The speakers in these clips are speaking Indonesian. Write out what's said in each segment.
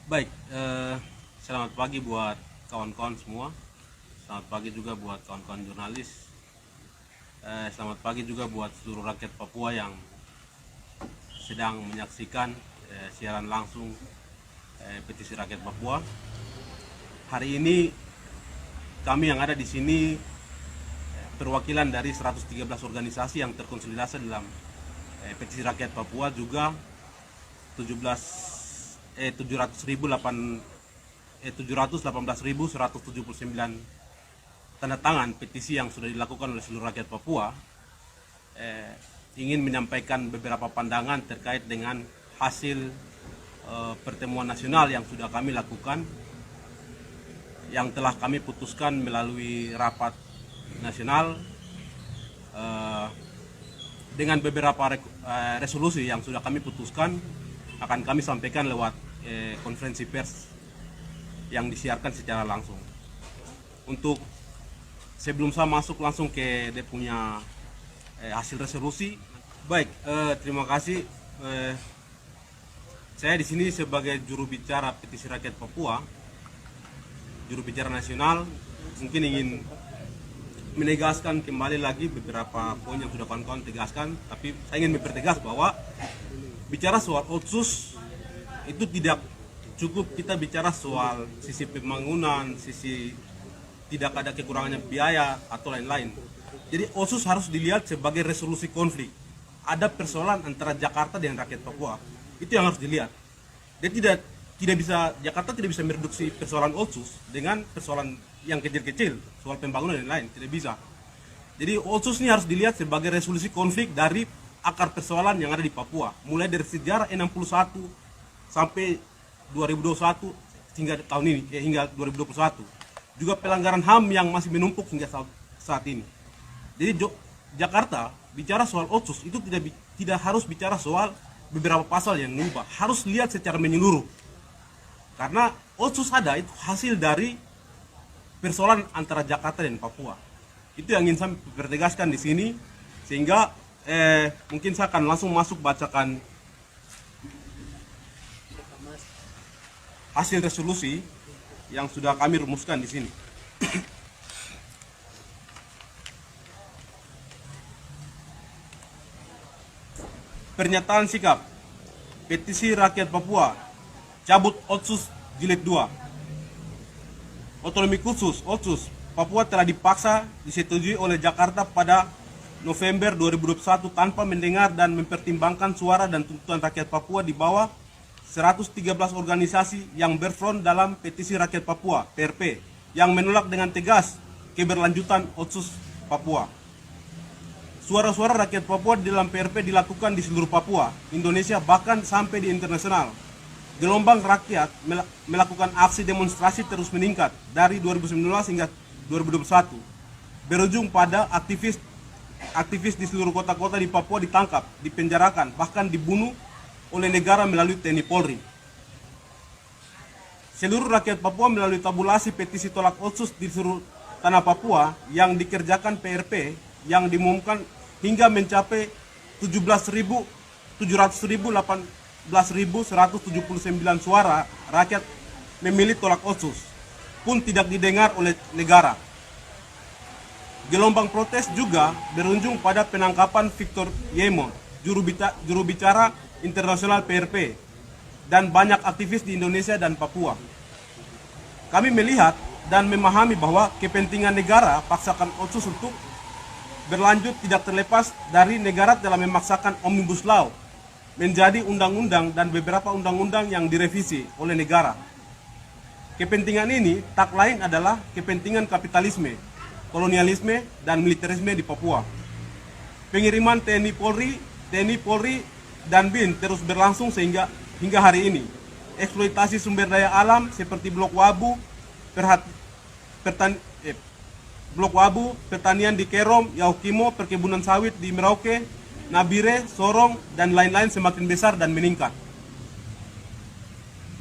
Baik, selamat pagi buat kawan-kawan semua. Selamat pagi juga buat kawan-kawan jurnalis. Selamat pagi juga buat seluruh rakyat Papua yang sedang menyaksikan siaran langsung petisi rakyat Papua. Hari ini kami yang ada di sini perwakilan dari 113 organisasi yang terkonsolidasi dalam petisi rakyat Papua, juga 718.179 tanda tangan petisi yang sudah dilakukan oleh seluruh rakyat Papua. Ingin menyampaikan beberapa pandangan terkait dengan hasil pertemuan nasional yang sudah kami lakukan, yang telah kami putuskan melalui rapat nasional dengan beberapa resolusi yang sudah kami putuskan akan kami sampaikan lewat konferensi pers yang disiarkan secara langsung. Untuk sebelum saya masuk langsung ke dia punya hasil resolusi, baik, terima kasih. Saya di sini sebagai juru bicara petisi rakyat Papua, juru bicara nasional, mungkin ingin menegaskan kembali lagi beberapa poin yang sudah kawan-kawan tegaskan, tapi saya ingin mempertegas bahwa bicara soal otsus itu tidak cukup kita bicara soal sisi pembangunan, sisi tidak ada kekurangannya biaya atau lain-lain. Jadi otsus harus dilihat sebagai resolusi konflik. Ada persoalan antara Jakarta dengan rakyat Papua, itu yang harus dilihat. Dia tidak bisa, Jakarta tidak bisa mereduksi persoalan otsus dengan persoalan yang kecil-kecil, soal pembangunan dan lain, tidak bisa. Jadi otsus ini harus dilihat sebagai resolusi konflik dari akar persoalan yang ada di Papua, mulai dari sejarah 61 sampai 2021 hingga tahun ini, hingga 2021. Juga pelanggaran HAM yang masih menumpuk hingga saat ini. Jadi Jakarta bicara soal otsus itu tidak harus bicara soal beberapa pasal yang mengubah, harus lihat secara menyeluruh. Karena otsus ada itu hasil dari persoalan antara Jakarta dan Papua. Itu yang ingin saya pertegaskan di sini, sehingga mungkin saya akan langsung masuk bacakan hasil resolusi yang sudah kami rumuskan di sini. Pernyataan sikap petisi rakyat Papua cabut otsus jilid 2. Otonomi khusus otsus Papua telah dipaksa disetujui oleh Jakarta pada November 2021 tanpa mendengar dan mempertimbangkan suara dan tuntutan rakyat Papua di bawah 113 organisasi yang berfront dalam petisi rakyat Papua (PRP) yang menolak dengan tegas keberlanjutan otsus Papua. Suara-suara rakyat Papua di dalam PRP dilakukan di seluruh Papua, Indonesia, bahkan sampai di internasional. Gelombang rakyat melakukan aksi demonstrasi terus meningkat dari 2019 hingga 2021, berujung pada aktivis di seluruh kota-kota di Papua ditangkap, dipenjarakan, bahkan dibunuh oleh negara melalui TNI Polri. Seluruh rakyat Papua melalui tabulasi petisi tolak otsus di seluruh tanah Papua yang dikerjakan PRP yang diumumkan hingga mencapai 18.179 suara rakyat memilih tolak otsus pun tidak didengar oleh negara. Gelombang protes juga berujung pada penangkapan Victor Yemo, juru bicara internasional PRP, dan banyak aktivis di Indonesia dan Papua. Kami melihat dan memahami bahwa kepentingan negara paksakan otsus untuk berlanjut tidak terlepas dari negara telah memaksakan Omnibus Law menjadi undang-undang dan beberapa undang-undang yang direvisi oleh negara. Kepentingan ini tak lain adalah kepentingan kapitalisme, kolonialisme, dan militerisme di Papua. Pengiriman TNI Polri dan BIN terus berlangsung hingga hari ini. Eksploitasi sumber daya alam seperti Blok Wabu, pertanian di Kerom, Yaukimo, perkebunan sawit di Merauke, Nabire, Sorong, dan lain-lain semakin besar dan meningkat.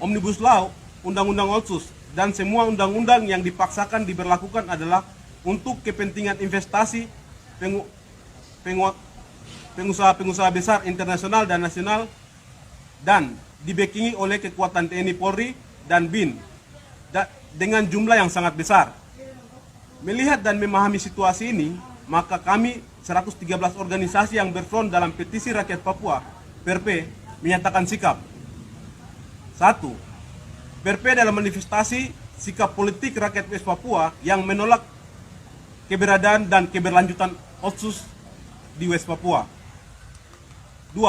Omnibus Law, Undang-Undang Otsus, dan semua undang-undang yang dipaksakan diberlakukan adalah untuk kepentingan investasi, pengusaha-pengusaha besar internasional dan nasional, dan dibackingi oleh kekuatan TNI Polri dan BIN dengan jumlah yang sangat besar. Melihat dan memahami situasi ini, maka kami 113 organisasi yang berfront dalam petisi rakyat Papua, PRP, menyatakan sikap. 1. PRP dalam manifestasi sikap politik rakyat West Papua yang menolak keberadaan dan keberlanjutan Otsus di West Papua. 2.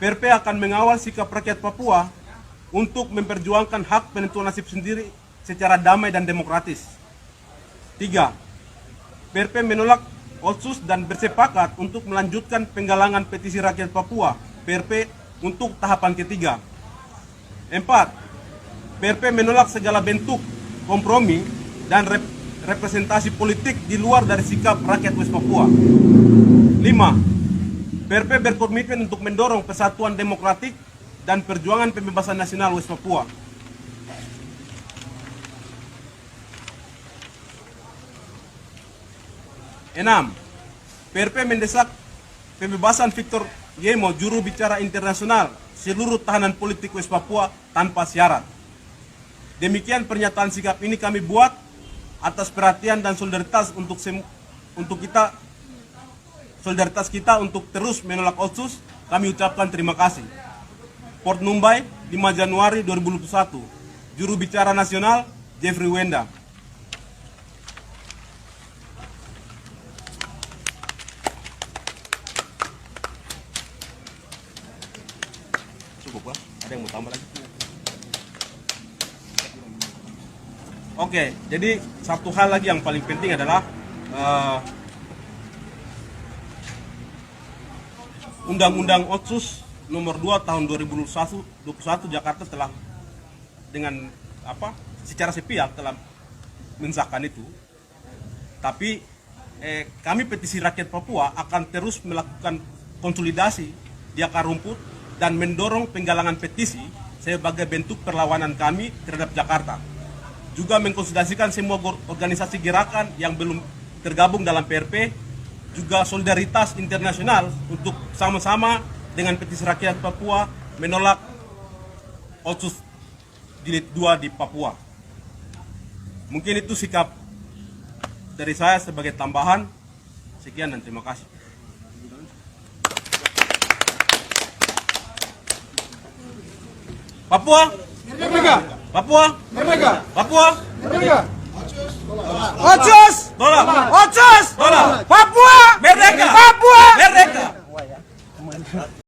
PRP akan mengawal sikap rakyat Papua untuk memperjuangkan hak penentuan nasib sendiri secara damai dan demokratis. 3. PRP menolak Otsus dan bersepakat untuk melanjutkan penggalangan petisi rakyat Papua, PRP, untuk tahapan ketiga. 4. PRP menolak segala bentuk kompromi dan representasi politik di luar dari sikap rakyat West Papua. 5. PRP berkomitmen untuk mendorong persatuan demokratik dan perjuangan pembebasan nasional West Papua. 6. PRP mendesak pembebasan Victor Yemo, juru bicara internasional, seluruh tahanan politik West Papua tanpa syarat. Demikian pernyataan sikap ini kami buat atas perhatian dan solidaritas solidaritas kita untuk terus menolak Otsus. Kami ucapkan terima kasih. Port Numbai, 5 Januari 2021. Juru bicara nasional Jeffrey Wenda. Cukup lah, ada yang mau tambah lagi? Oke, jadi satu hal lagi yang paling penting adalah Undang-Undang Otsus nomor 2 tahun 2021 Jakarta telah dengan secara sepihak telah mensahkan itu. Tapi kami petisi rakyat Papua akan terus melakukan konsolidasi di akar rumput dan mendorong penggalangan petisi sebagai bentuk perlawanan kami terhadap Jakarta. Juga mengkonsolidasikan semua organisasi gerakan yang belum tergabung dalam PRP, juga solidaritas internasional untuk sama-sama dengan petisi rakyat Papua menolak Otsus Jilid 2 di Papua. Mungkin itu sikap dari saya sebagai tambahan. Sekian dan terima kasih. Papua Merdeka! Papua Merdeka! Papua Merdeka! Otsus! Tolak! Otsus! Tolak! Papua Merdeka! Papua Merdeka!